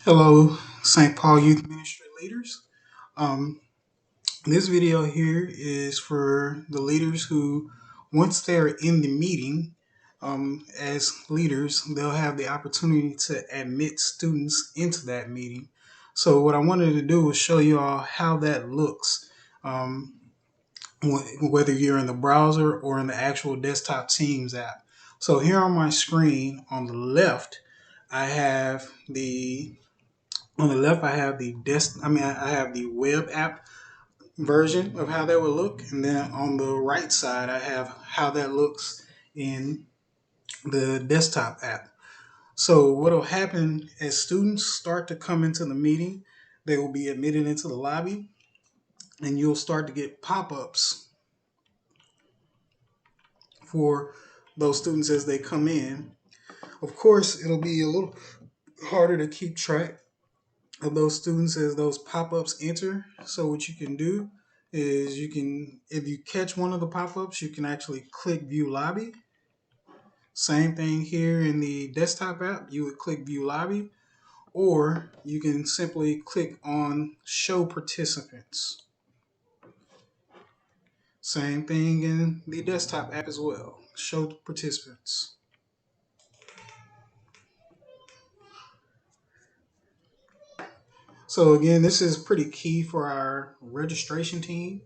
Hello, St. Paul Youth Ministry leaders. Um, this video here is for the leaders who, once they're in the meeting, as leaders, they'll have the opportunity to admit students into that meeting. So what I wanted to do was show you all how that looks, um, whether you're in the browser or in the actual desktop Teams app. So here on my screen on the left, I have the on the left, I have the I have the web app version of how that would look, and then on the right side, I have how that looks in the desktop app. So what will happen as students start to come into the meeting, they will be admitted into the lobby, and you'll start to get pop-ups for those students as they come in. Of course, it'll be a little harder to keep track of those students as those pop-ups enter. So what you can do is if you catch one of the pop-ups, you can actually click view lobby. Same thing here in the desktop app, you would click view lobby, or you can simply click on show participants. Same thing in the desktop app as well, show participants. So again, this is pretty key for our registration team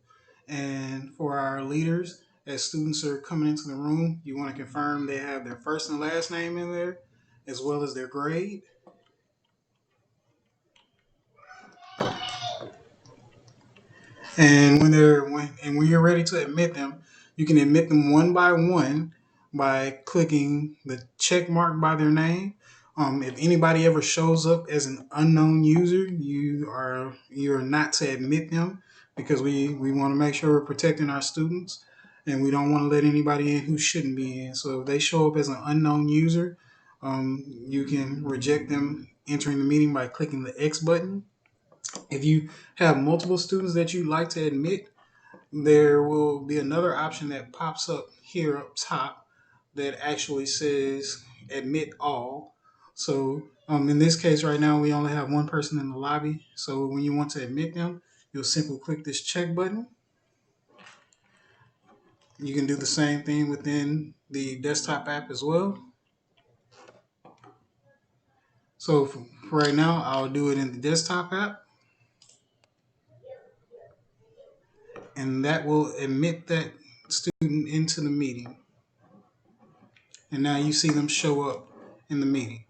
and for our leaders. As students are coming into the room, you want to confirm they have their first and last name in there, as well as their grade. And when you're ready to admit them, you can admit them one by clicking the check mark by their name. If anybody ever shows up as an unknown user, you are not to admit them because we want to make sure we're protecting our students and we don't want to let anybody in who shouldn't be in. So if they show up as an unknown user, you can reject them entering the meeting by clicking the X button. If you have multiple students that you'd like to admit, there will be another option that pops up here up top that actually says admit all. So in this case right now, we only have one person in the lobby. So when you want to admit them, you'll simply click this check button. You can do the same thing within the desktop app as well. So for right now, I'll do it in the desktop app, and that will admit that student into the meeting. And now you see them show up in the meeting.